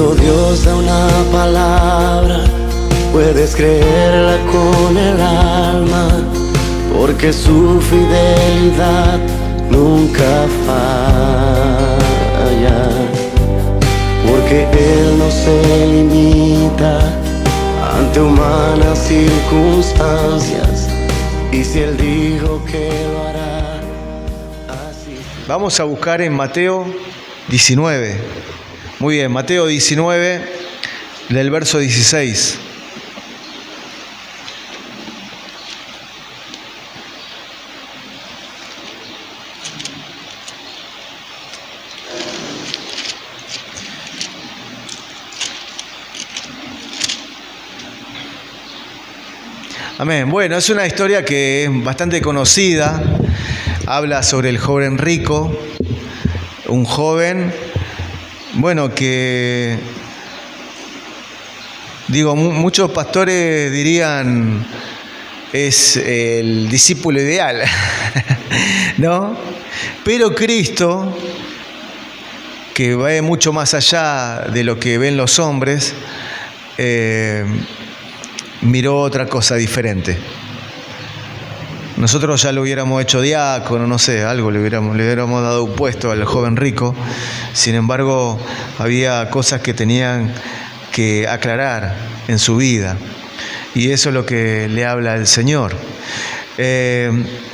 Cuando Dios da una palabra, puedes creerla con el alma, porque su fidelidad nunca falla, porque Él no se limita ante humanas circunstancias, y si Él dijo que lo hará, así. Vamos a buscar en Mateo 19. Muy bien, Mateo 19, del verso 16. Amén. Bueno, es una historia que es bastante conocida. Habla sobre el joven rico, un joven, bueno, que, muchos pastores dirían es el discípulo ideal, ¿no? Pero Cristo, que va mucho más allá de lo que ven los hombres, miró otra cosa diferente. Nosotros ya lo hubiéramos hecho diácono, no sé, algo le hubiéramos dado un puesto al joven rico. Sin embargo, había cosas que tenían que aclarar en su vida. Y eso es lo que le habla el Señor.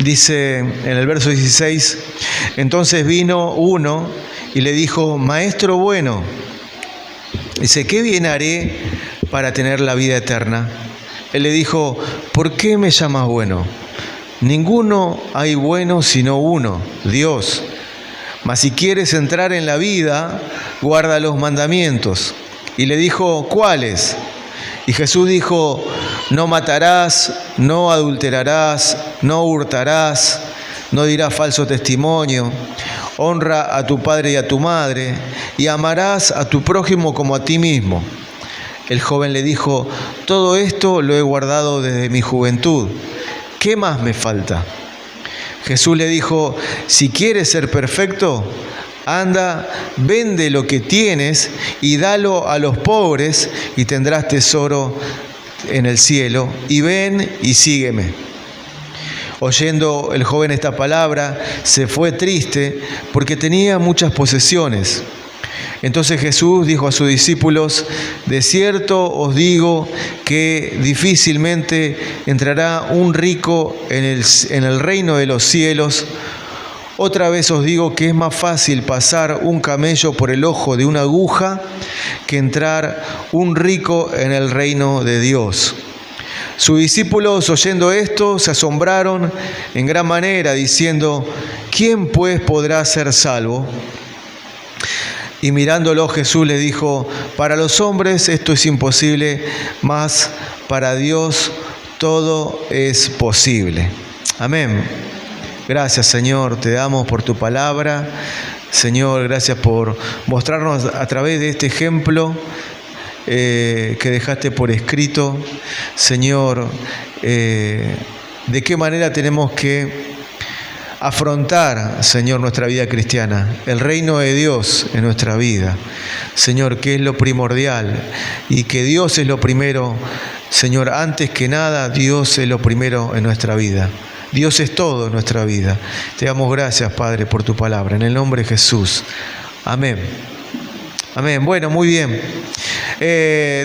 Dice en el verso 16, entonces vino uno y le dijo, Maestro bueno, dice, ¿qué bien haré para tener la vida eterna? Él le dijo, ¿por qué me llamas bueno? Ninguno hay bueno sino uno, Dios. Mas si quieres entrar en la vida, guarda los mandamientos. Y le dijo, ¿cuáles? Y Jesús dijo, no matarás, no adulterarás, no hurtarás, no dirás falso testimonio, honra a tu padre y a tu madre, y amarás a tu prójimo como a ti mismo. El joven le dijo, todo esto lo he guardado desde mi juventud. ¿Qué más me falta? Jesús le dijo, si quieres ser perfecto, anda, vende lo que tienes y dalo a los pobres y tendrás tesoro en el cielo. Y ven y sígueme. Oyendo el joven esta palabra, se fue triste porque tenía muchas posesiones. Entonces Jesús dijo a sus discípulos, de cierto os digo que difícilmente entrará un rico en el reino de los cielos. Otra vez os digo que es más fácil pasar un camello por el ojo de una aguja que entrar un rico en el reino de Dios. Sus discípulos, oyendo esto, se asombraron en gran manera, diciendo, ¿quién pues podrá ser salvo? Y mirándolo Jesús le dijo, para los hombres esto es imposible, mas para Dios todo es posible. Amén. Gracias, Señor, te damos por tu palabra. Señor, gracias por mostrarnos a través de este ejemplo que dejaste por escrito. Señor, de qué manera tenemos que afrontar, Señor, nuestra vida cristiana, el reino de Dios en nuestra vida. Señor, que es lo primordial y que Dios es lo primero. Señor, antes que nada, Dios es lo primero en nuestra vida. Dios es todo en nuestra vida. Te damos gracias, Padre, por tu palabra. En el nombre de Jesús. Amén. Amén. Bueno, muy bien.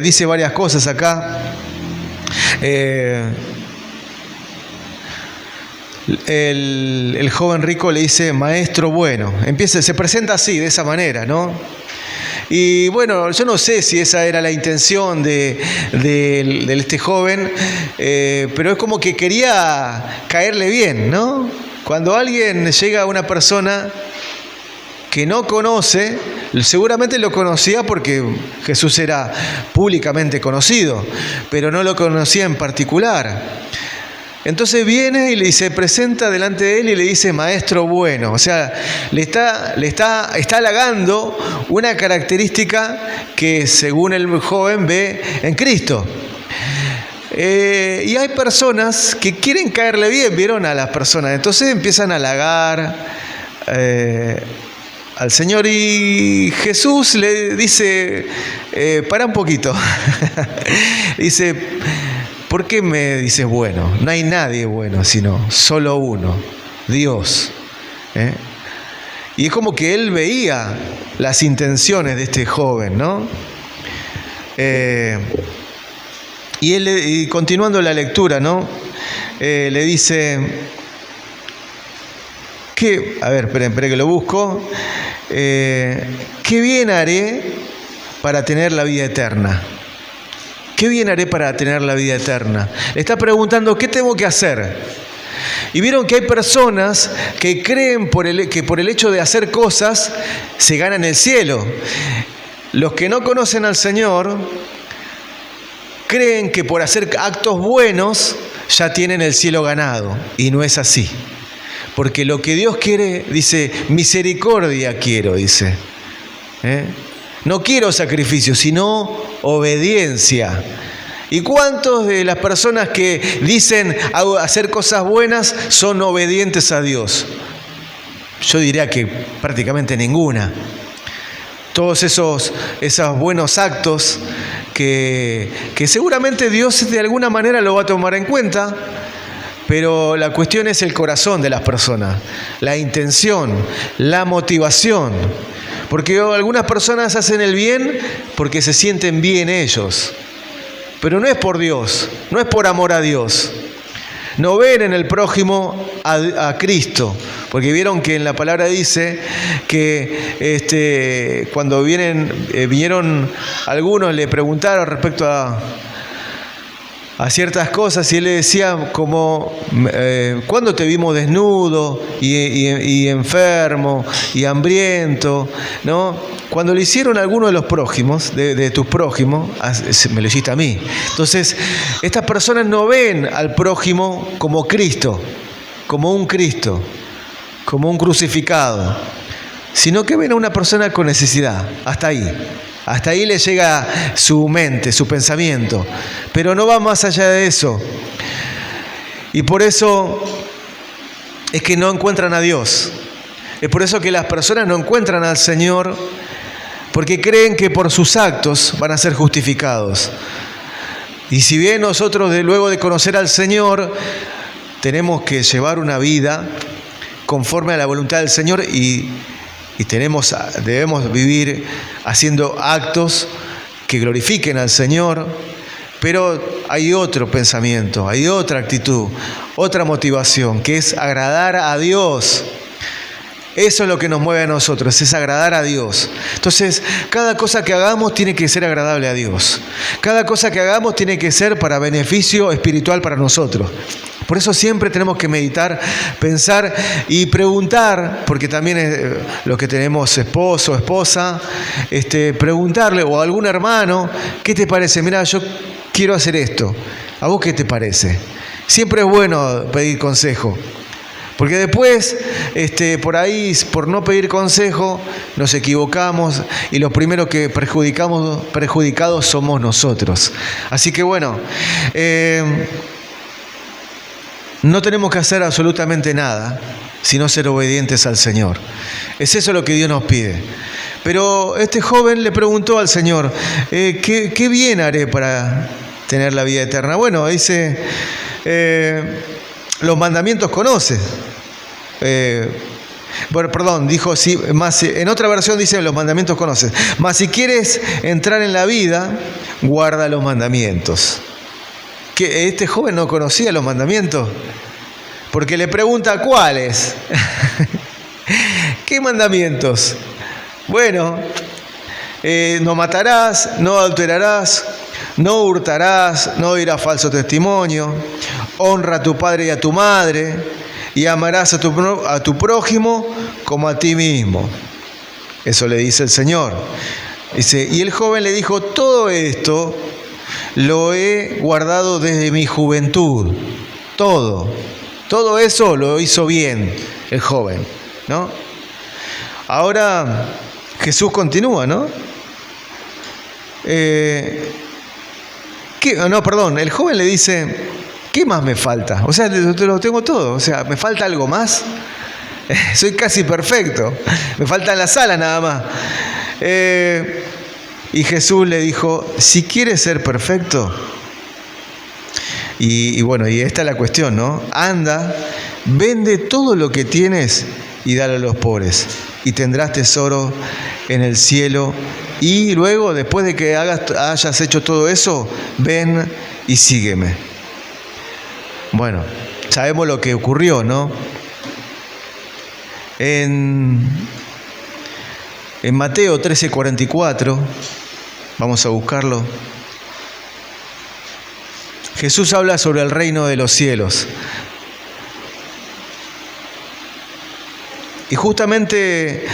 Dice varias cosas acá. El joven rico le dice, maestro bueno. Se presenta así, de esa manera, ¿no? Y bueno, yo no sé si esa era la intención de este joven, pero es como que quería caerle bien, ¿no? Cuando alguien llega a una persona que no conoce, seguramente lo conocía porque Jesús era públicamente conocido, pero no lo conocía en particular. Entonces viene y se presenta delante de él y le dice, maestro bueno. O sea, le está halagando una característica que según el joven ve en Cristo. Y hay personas que quieren caerle bien, ¿vieron? A las personas. Entonces empiezan a halagar, al Señor, y Jesús le dice, para un poquito. Dice, ¿por qué me dices bueno? No hay nadie bueno, sino solo uno, Dios. Y es como que él veía las intenciones de este joven, ¿no? Y continuando la lectura, ¿no? Le dice, a ver, esperen que lo busco. ¿Qué bien haré para tener la vida eterna? ¿Qué bien haré para tener la vida eterna? Le está preguntando, ¿qué tengo que hacer? Y vieron que hay personas que creen que por el hecho de hacer cosas se ganan el cielo. Los que no conocen al Señor creen que por hacer actos buenos ya tienen el cielo ganado. Y no es así. Porque lo que Dios quiere, dice, misericordia quiero, dice. No quiero sacrificio, sino obediencia. ¿Y cuántos de las personas que dicen hacer cosas buenas son obedientes a Dios? Yo diría que prácticamente ninguna. Todos esos buenos actos que seguramente Dios de alguna manera lo va a tomar en cuenta, pero la cuestión es el corazón de las personas, la intención, la motivación. Porque algunas personas hacen el bien porque se sienten bien ellos. Pero no es por Dios, no es por amor a Dios. No ven en el prójimo a Cristo, porque vieron que en la palabra dice que cuando vinieron algunos, le preguntaron respecto a ciertas cosas y él le decía como, ¿cuándo te vimos desnudo y enfermo y hambriento? ¿No? Cuando le hicieron a alguno de los prójimos, de tus prójimos, me lo hiciste a mí. Entonces, estas personas no ven al prójimo como Cristo, como un crucificado, sino que ven a una persona con necesidad, hasta ahí. Hasta ahí le llega su mente, su pensamiento, pero no va más allá de eso. Y por eso es que no encuentran a Dios. Es por eso que las personas no encuentran al Señor, porque creen que por sus actos van a ser justificados. Y si bien nosotros luego de conocer al Señor tenemos que llevar una vida conforme a la voluntad del Señor y debemos vivir haciendo actos que glorifiquen al Señor, pero hay otro pensamiento, hay otra actitud, otra motivación, que es agradar a Dios. Eso es lo que nos mueve a nosotros, es agradar a Dios. Entonces, cada cosa que hagamos tiene que ser agradable a Dios. Cada cosa que hagamos tiene que ser para beneficio espiritual para nosotros. Por eso siempre tenemos que meditar, pensar y preguntar, porque también los que tenemos esposo o esposa, preguntarle, o a algún hermano, ¿qué te parece? Mira, yo quiero hacer esto. ¿A vos qué te parece? Siempre es bueno pedir consejo. Porque después, por ahí, por no pedir consejo, nos equivocamos y los primeros que perjudicados somos nosotros. Así que bueno, no tenemos que hacer absolutamente nada, sino ser obedientes al Señor. Es eso lo que Dios nos pide. Pero este joven le preguntó al Señor, ¿qué bien haré para tener la vida eterna? Bueno, dice, los mandamientos conoces. Dijo, sí, más, en otra versión dice, los mandamientos conoces. Mas si quieres entrar en la vida, guarda los mandamientos. Que este joven no conocía los mandamientos, porque le pregunta ¿cuáles? ¿Qué mandamientos? Bueno, no matarás, no adulterarás, no hurtarás, no dirás falso testimonio, honra a tu padre y a tu madre, y amarás a tu prójimo como a ti mismo. Eso le dice el Señor. Dice, y el joven le dijo, todo esto lo he guardado desde mi juventud. Todo eso lo hizo bien el joven, ¿no? Ahora Jesús continúa, ¿no? El joven le dice, ¿qué más me falta? O sea, te lo tengo todo, o sea, ¿me falta algo más? Soy casi perfecto. Me faltan las alas nada más. Y Jesús le dijo, si quieres ser perfecto, y bueno, y esta es la cuestión, ¿no? Anda, vende todo lo que tienes y dale a los pobres, y tendrás tesoro en el cielo. Y luego, después de que hayas hecho todo eso, ven y sígueme. Bueno, sabemos lo que ocurrió, ¿no? En Mateo 13:44, vamos a buscarlo. Jesús habla sobre el reino de los cielos. Y justamente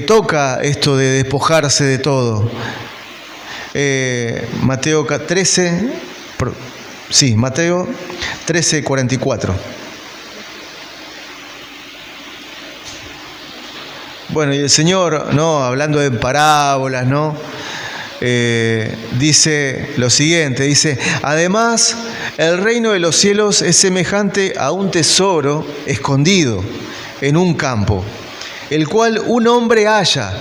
toca esto de despojarse de todo. Mateo 13:44. Bueno, y el Señor, ¿no?, hablando en parábolas, ¿no?, dice lo siguiente, dice, además, el reino de los cielos es semejante a un tesoro escondido en un campo, el cual un hombre halla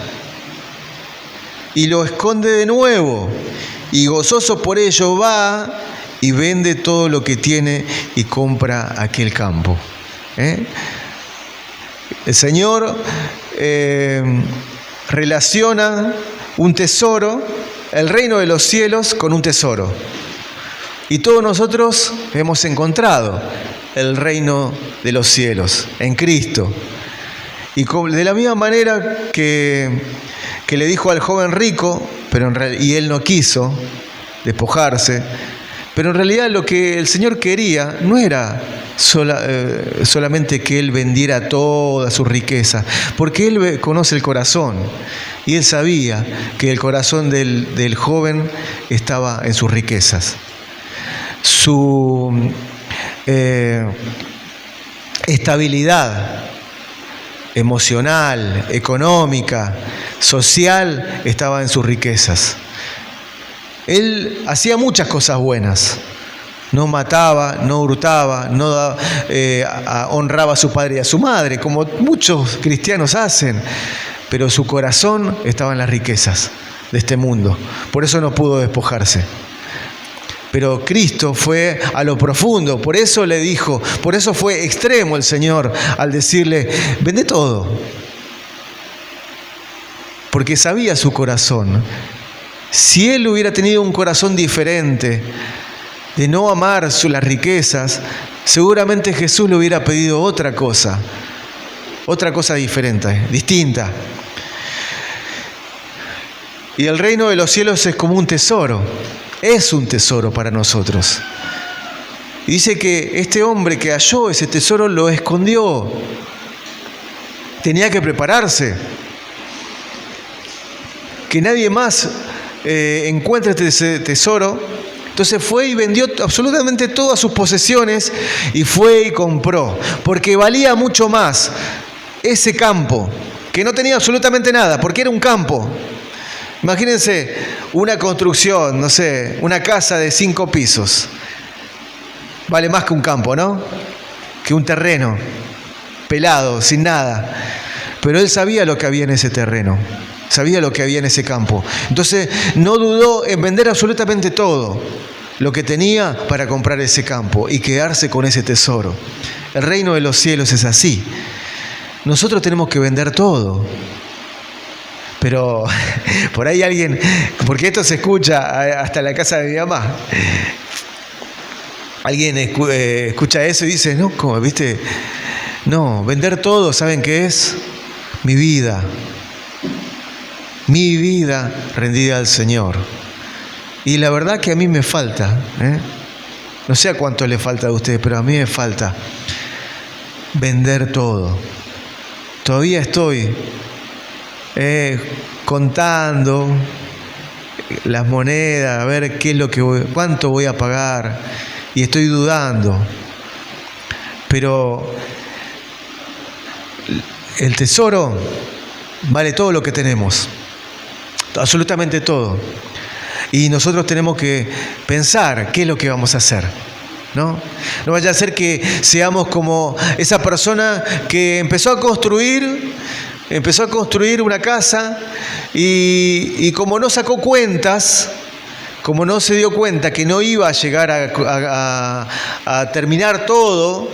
y lo esconde de nuevo, y gozoso por ello va y vende todo lo que tiene y compra aquel campo. El Señor relaciona un tesoro, el reino de los cielos, con un tesoro. Y todos nosotros hemos encontrado el reino de los cielos en Cristo. Y de la misma manera que le dijo al joven rico, y él no quiso despojarse, pero en realidad lo que el Señor quería no era solamente que él vendiera toda su riqueza, porque él conoce el corazón y él sabía que el corazón del joven estaba en sus riquezas. Su estabilidad emocional, económica, social estaba en sus riquezas. Él hacía muchas cosas buenas. No mataba, no hurtaba, no honraba a su padre y a su madre, como muchos cristianos hacen, pero su corazón estaba en las riquezas de este mundo. Por eso no pudo despojarse. Pero Cristo fue a lo profundo, por eso le dijo, por eso fue extremo el Señor al decirle, vende todo. Porque sabía su corazón. Si él hubiera tenido un corazón diferente, de no amar las riquezas, seguramente Jesús le hubiera pedido otra cosa diferente, distinta. Y el reino de los cielos es como un tesoro, es un tesoro para nosotros. Y dice que este hombre que halló ese tesoro lo escondió, tenía que prepararse, que nadie más encuentre ese tesoro. Entonces fue y vendió absolutamente todas sus posesiones y fue y compró, porque valía mucho más ese campo, que no tenía absolutamente nada, porque era un campo. Imagínense una construcción, no sé, una casa de 5 pisos. Vale más que un campo, ¿no? Que un terreno pelado, sin nada. Pero él sabía lo que había en ese terreno. Sabía lo que había en ese campo. Entonces no dudó en vender absolutamente todo lo que tenía para comprar ese campo y quedarse con ese tesoro. El reino de los cielos es así. Nosotros tenemos que vender todo. Pero por ahí alguien, porque esto se escucha hasta en la casa de mi mamá. Alguien escucha eso y dice, no, ¿cómo? ¿Viste? No, vender todo, ¿saben qué es? Mi vida. Mi vida rendida al Señor. Y la verdad que a mí me falta, no sé a cuánto le falta a ustedes, pero a mí me falta vender todo. Todavía estoy contando las monedas, a ver qué es lo que cuánto voy a pagar, y estoy dudando. Pero el tesoro vale todo lo que tenemos. Absolutamente todo. Y nosotros tenemos que pensar qué es lo que vamos a hacer. ¿no? No vaya a ser que seamos como esa persona que empezó a construir una casa y como no sacó cuentas, como no se dio cuenta que no iba a llegar a terminar todo,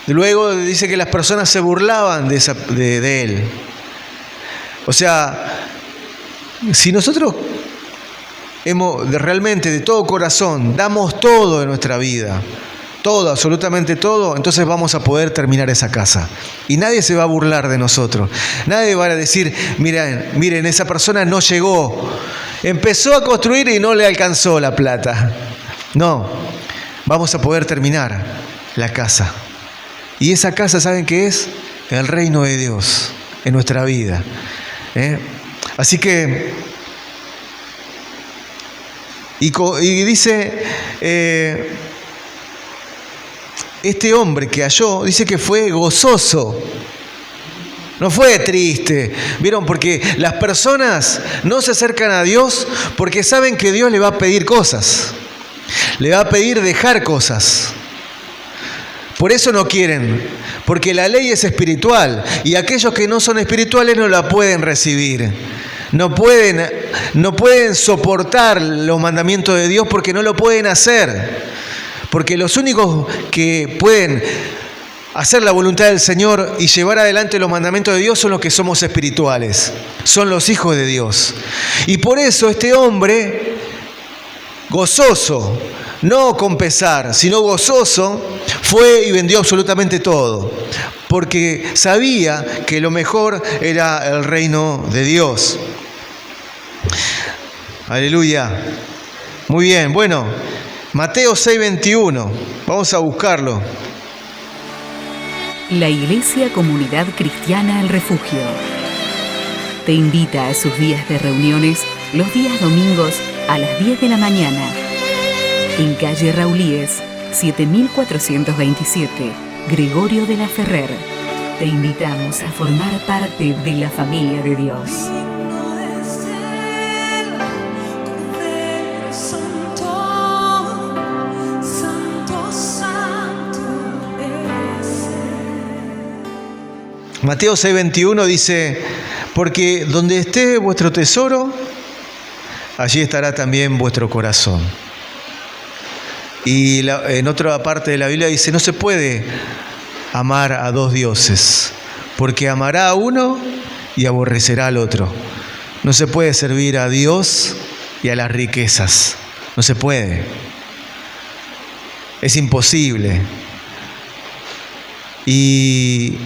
luego dice que las personas se burlaban de él. O sea, si nosotros realmente de todo corazón damos todo de nuestra vida, todo, absolutamente todo, entonces vamos a poder terminar esa casa. Y nadie se va a burlar de nosotros. Nadie va a decir, miren, esa persona no llegó, empezó a construir y no le alcanzó la plata. No, vamos a poder terminar la casa. Y esa casa, ¿saben qué es? El reino de Dios en nuestra vida. Así que, y dice, este hombre que halló, dice que fue gozoso, no fue triste. ¿Vieron? Porque las personas no se acercan a Dios porque saben que Dios le va a pedir cosas, le va a pedir dejar cosas. Por eso no quieren, porque la ley es espiritual y aquellos que no son espirituales no la pueden recibir. No pueden soportar los mandamientos de Dios porque no lo pueden hacer. Porque los únicos que pueden hacer la voluntad del Señor y llevar adelante los mandamientos de Dios son los que somos espirituales, son los hijos de Dios. Y por eso este hombre, gozoso, no con pesar, sino gozoso, fue y vendió absolutamente todo, porque sabía que lo mejor era el reino de Dios. Aleluya. Muy bien, bueno, Mateo 6:21, vamos a buscarlo. La Iglesia Comunidad Cristiana El Refugio te invita a sus días de reuniones los días domingos a las 10 de la mañana. En calle Raulíes, 7427, Gregorio de la Ferrer. Te invitamos a formar parte de la familia de Dios. Mateo 6:21 dice, porque donde esté vuestro tesoro, allí estará también vuestro corazón. Y en otra parte de la Biblia dice, no se puede amar a dos dioses, porque amará a uno y aborrecerá al otro. No se puede servir a Dios y a las riquezas. No se puede. Es imposible. Y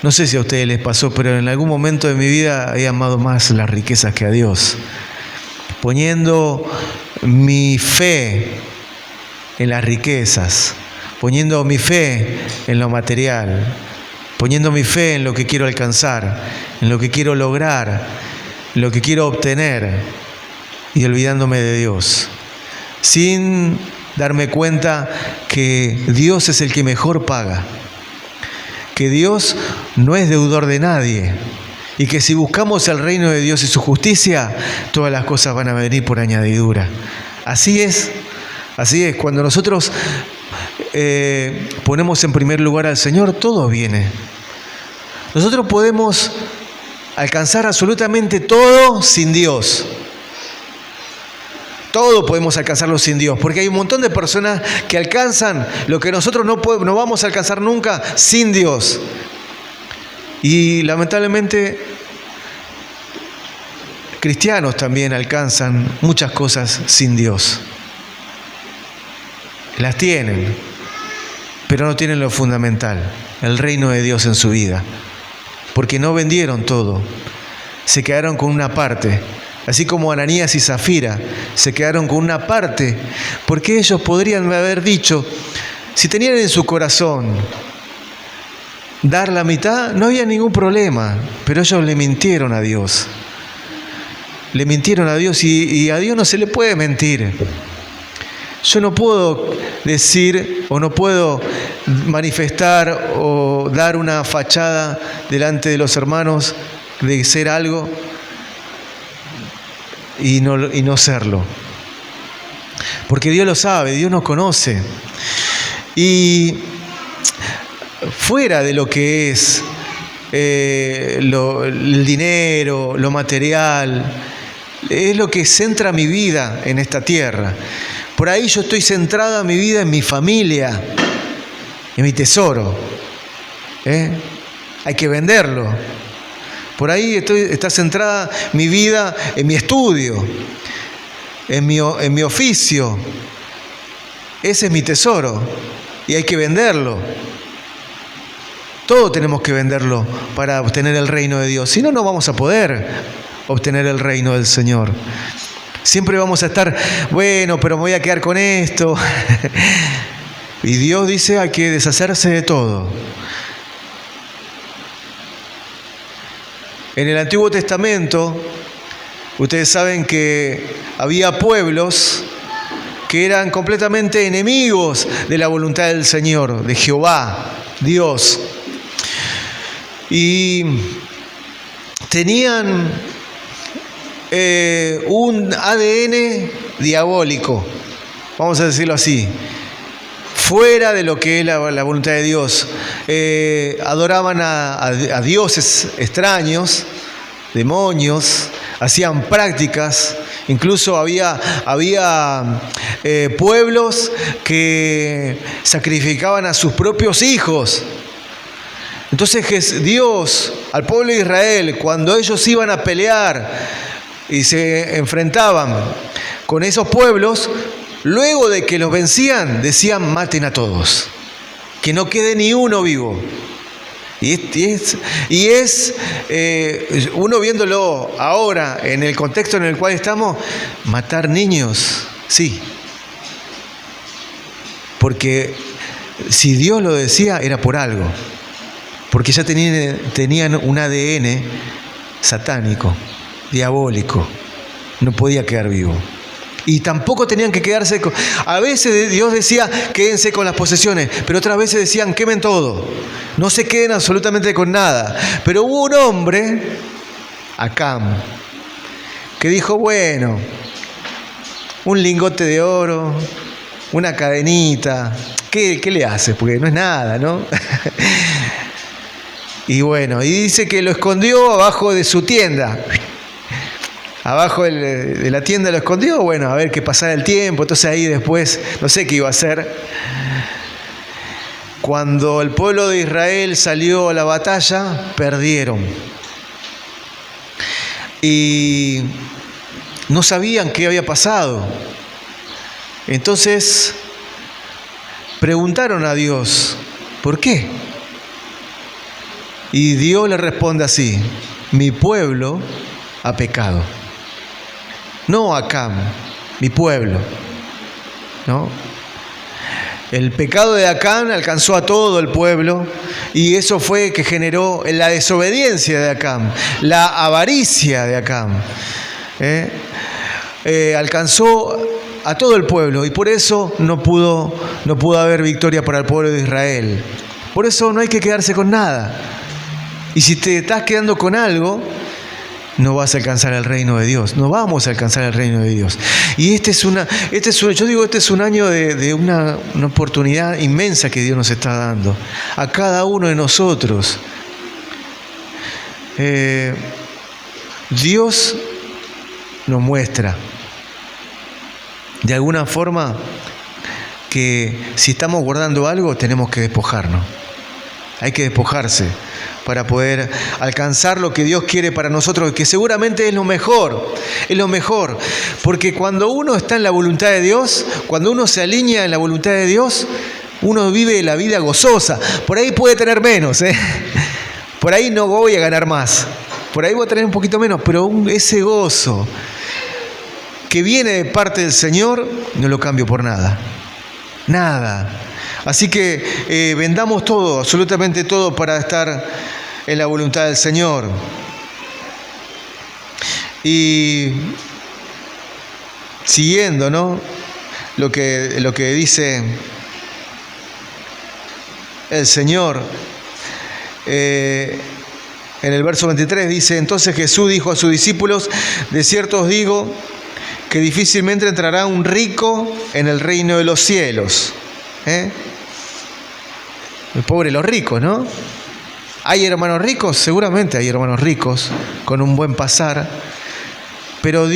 no sé si a ustedes les pasó, pero en algún momento de mi vida he amado más las riquezas que a Dios, poniendo mi fe en las riquezas, poniendo mi fe en lo material, poniendo mi fe en lo que quiero alcanzar, en lo que quiero lograr, en lo que quiero obtener, y olvidándome de Dios, sin darme cuenta que Dios es el que mejor paga, que Dios no es deudor de nadie, y que si buscamos el reino de Dios y su justicia, todas las cosas van a venir por añadidura. Así es, cuando nosotros ponemos en primer lugar al Señor, todo viene. Nosotros podemos alcanzar absolutamente todo sin Dios. Todo podemos alcanzarlo sin Dios, porque hay un montón de personas que alcanzan lo que nosotros no vamos a alcanzar nunca sin Dios. Y lamentablemente cristianos también alcanzan muchas cosas sin Dios. Las tienen, pero no tienen lo fundamental, el reino de Dios en su vida, porque no vendieron todo, se quedaron con una parte. Así como Ananías y Zafira se quedaron con una parte, porque ellos podrían haber dicho, si tenían en su corazón dar la mitad, no había ningún problema, pero ellos le mintieron a Dios. Le mintieron a Dios y a Dios no se le puede mentir. Yo no puedo decir o no puedo manifestar o dar una fachada delante de los hermanos de ser algo y no serlo. porque Dios lo sabe, Dios nos conoce. Y fuera de lo que es el dinero, lo material, es lo que centra mi vida en esta tierra. Por ahí yo estoy centrada mi vida en mi familia, en mi tesoro. Hay que venderlo. Por ahí está centrada mi vida en mi estudio, en mi oficio. Ese es mi tesoro y hay que venderlo. Todo tenemos que venderlo para obtener el reino de Dios. Si no, no vamos a poder obtener el reino del Señor. Siempre vamos a estar, bueno, pero me voy a quedar con esto. Y Dios dice, hay que deshacerse de todo. En el Antiguo Testamento, ustedes saben que había pueblos que eran completamente enemigos de la voluntad del Señor, de Jehová, Dios. Y tenían un ADN diabólico, vamos a decirlo así, fuera de lo que es la voluntad de Dios. Adoraban a dioses extraños, demonios, hacían prácticas. Incluso había pueblos que sacrificaban a sus propios hijos. Entonces Dios, al pueblo de Israel, cuando ellos iban a pelear y se enfrentaban con esos pueblos, luego de que los vencían, decían, maten a todos, que no quede ni uno vivo. Y es uno viéndolo ahora, en el contexto en el cual estamos, matar niños, sí. Porque si Dios lo decía, era por algo. Porque ya tenían un ADN satánico, diabólico. No podía quedar vivo. Y tampoco tenían que quedarse con... A veces Dios decía, quédense con las posesiones, pero otras veces decían, quemen todo. No se queden absolutamente con nada. Pero hubo un hombre, Acán, que dijo, bueno, un lingote de oro, una cadenita, ¿qué le hace? Porque no es nada, ¿no? Y bueno, y dice que lo escondió abajo de su tienda. Abajo de la tienda lo escondió, bueno, a ver que pasara el tiempo. Entonces ahí después, no sé qué iba a hacer. Cuando el pueblo de Israel salió a la batalla, perdieron. Y no sabían qué había pasado. Entonces preguntaron a Dios, ¿por qué? Y Dios le responde así, mi pueblo ha pecado. No Acán, mi pueblo, ¿no? El pecado de Acán alcanzó a todo el pueblo y eso fue que generó la desobediencia de Acán, la avaricia de Acán. Alcanzó a todo el pueblo y por eso no pudo haber victoria para el pueblo de Israel. Por eso no hay que quedarse con nada. Y si te estás quedando con algo, no vas a alcanzar el reino de Dios. No vamos a alcanzar el reino de Dios. Y este es un año de una oportunidad inmensa que Dios nos está dando a cada uno de nosotros. Dios nos muestra de alguna forma que si estamos guardando algo tenemos que despojarnos. Hay que despojarse para poder alcanzar lo que Dios quiere para nosotros, que seguramente es lo mejor, porque cuando uno está en la voluntad de Dios, cuando uno se alinea en la voluntad de Dios, uno vive la vida gozosa. Por ahí puede tener menos, por ahí no voy a ganar más, por ahí voy a tener un poquito menos, pero ese gozo que viene de parte del Señor, no lo cambio por nada, nada. Así que vendamos todo, absolutamente todo, para estar en la voluntad del Señor. Y siguiendo, ¿no?, lo que dice el Señor, en el verso 23 dice, entonces Jesús dijo a sus discípulos, de cierto os digo, que difícilmente entrará un rico en el reino de los cielos. El pobre los ricos, ¿no? ¿Hay hermanos ricos? Seguramente hay hermanos ricos, con un buen pasar. Pero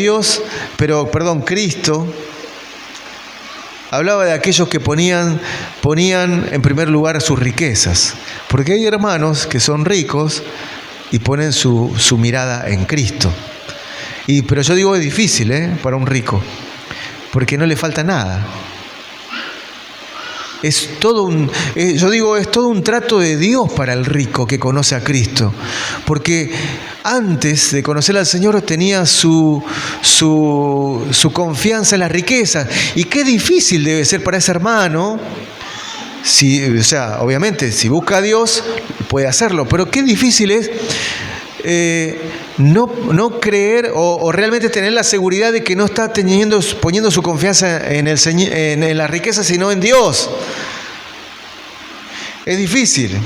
Cristo hablaba de aquellos que ponían en primer lugar sus riquezas. Porque hay hermanos que son ricos y ponen su mirada en Cristo. Pero yo digo, es difícil, para un rico, porque no le falta nada. Es todo un trato de Dios para el rico que conoce a Cristo. Porque antes de conocer al Señor tenía su confianza en las riquezas. Y qué difícil debe ser para ese hermano. Obviamente, si busca a Dios, puede hacerlo. Pero qué difícil es no creer o realmente tener la seguridad de que no está poniendo su confianza en la riqueza, sino en Dios. Es difícil.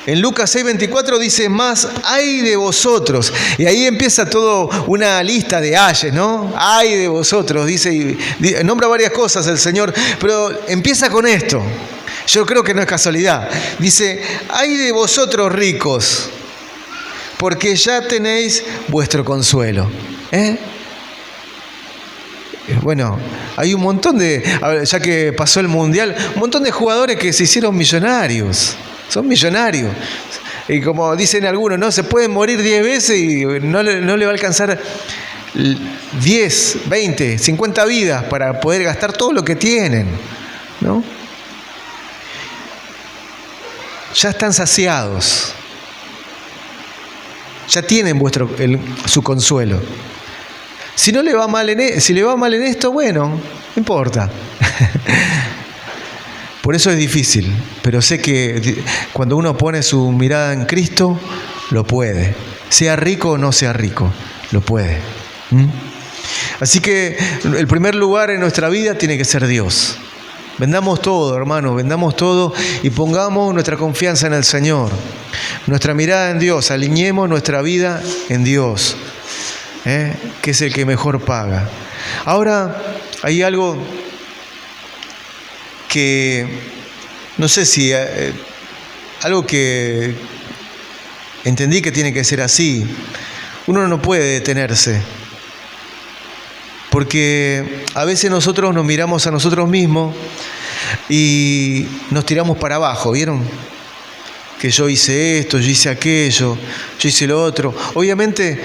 En Lucas 6:24 dice: más ay de vosotros. Y ahí empieza todo una lista de ayes, ¿no? Ay de vosotros, dice, y nombra varias cosas el Señor, pero empieza con esto. Yo creo que no es casualidad. Dice: ay de vosotros ricos, porque ya tenéis vuestro consuelo. Bueno, hay un montón ya que pasó el Mundial, un montón de jugadores que se hicieron millonarios. Son millonarios. Y como dicen algunos, ¿no? Se pueden morir 10 veces y no le va a alcanzar 10, 20, 50 vidas para poder gastar todo lo que tienen, ¿no? Ya están saciados. Ya tienen su consuelo. Si le va mal en esto, bueno, no importa. Por eso es difícil, pero sé que cuando uno pone su mirada en Cristo, lo puede. Sea rico o no sea rico, lo puede. Así que el primer lugar en nuestra vida tiene que ser Dios. Vendamos todo, hermanos, vendamos todo y pongamos nuestra confianza en el Señor. Nuestra mirada en Dios, alineemos nuestra vida en Dios, que es el que mejor paga. Ahora, hay algo que, no sé si, algo que entendí que tiene que ser así. Uno no puede detenerse, porque a veces nosotros nos miramos a nosotros mismos y nos tiramos para abajo, ¿vieron? Que yo hice esto, yo hice aquello, yo hice lo otro. Obviamente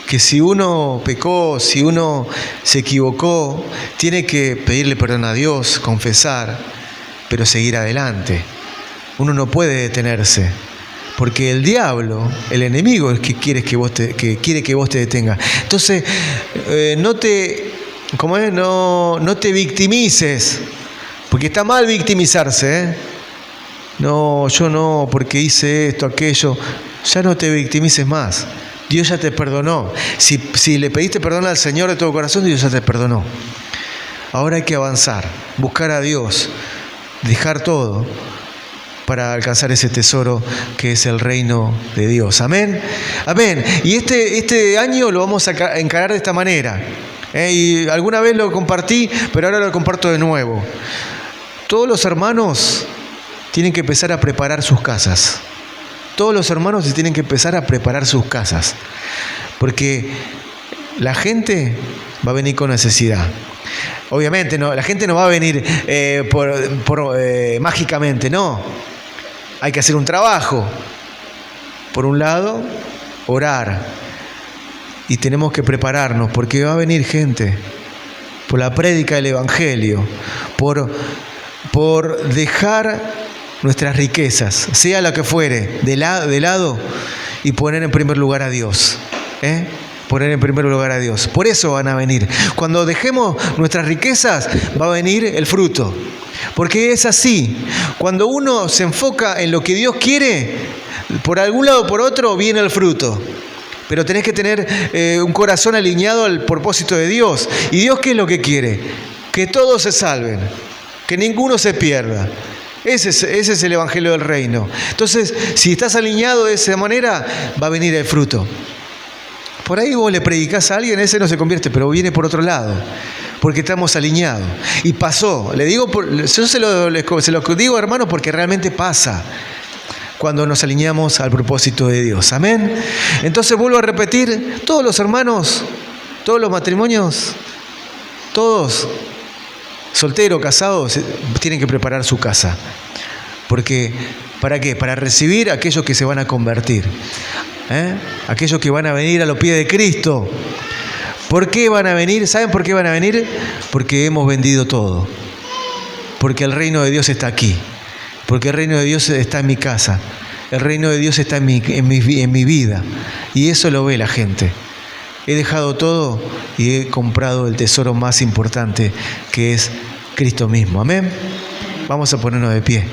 que si uno pecó, si uno se equivocó, tiene que pedirle perdón a Dios, confesar, pero seguir adelante. Uno no puede detenerse, porque el diablo, el enemigo, es que quiere que vos te detengas. Entonces, no te victimices, porque está mal victimizarse, No, yo no, porque hice esto, aquello. Ya no te victimices más. Dios ya te perdonó. Si le pediste perdón al Señor de todo corazón, Dios ya te perdonó. Ahora hay que avanzar, buscar a Dios, dejar todo para alcanzar ese tesoro que es el reino de Dios. Amén. Amén. Y este año lo vamos a encarar de esta manera. Y alguna vez lo compartí, pero ahora lo comparto de nuevo. Todos los hermanos tienen que empezar a preparar sus casas. Todos los hermanos tienen que empezar a preparar sus casas. Porque la gente va a venir con necesidad. Obviamente, no, la gente no va a venir mágicamente, no. Hay que hacer un trabajo. Por un lado, orar. Y tenemos que prepararnos, porque va a venir gente por la prédica del Evangelio, por dejar nuestras riquezas, sea la que fuere, de lado y poner en primer lugar a Dios. Poner en primer lugar a Dios. Por eso van a venir. Cuando dejemos nuestras riquezas, va a venir el fruto. Porque es así. Cuando uno se enfoca en lo que Dios quiere, por algún lado o por otro, viene el fruto. Pero tenés que tener un corazón alineado al propósito de Dios. ¿Y Dios qué es lo que quiere? Que todos se salven, que ninguno se pierda. Ese es el Evangelio del Reino. Entonces, si estás alineado de esa manera, va a venir el fruto. Por ahí vos le predicás a alguien, ese no se convierte, pero viene por otro lado, porque estamos alineados. Y pasó, le digo, yo se lo digo, hermano, porque realmente pasa cuando nos alineamos al propósito de Dios. Amén. Entonces vuelvo a repetir, todos los hermanos, todos los matrimonios, todos, solteros, casados, tienen que preparar su casa. Porque, ¿para qué? Para recibir a aquellos que se van a convertir. Aquellos que van a venir a los pies de Cristo. ¿Por qué van a venir? ¿Saben por qué van a venir? Porque hemos vendido todo. Porque el reino de Dios está aquí. Porque el reino de Dios está en mi casa. El reino de Dios está en mi vida. Y eso lo ve la gente. He dejado todo y he comprado el tesoro más importante, que es Cristo mismo. Amén. Vamos a ponernos de pie.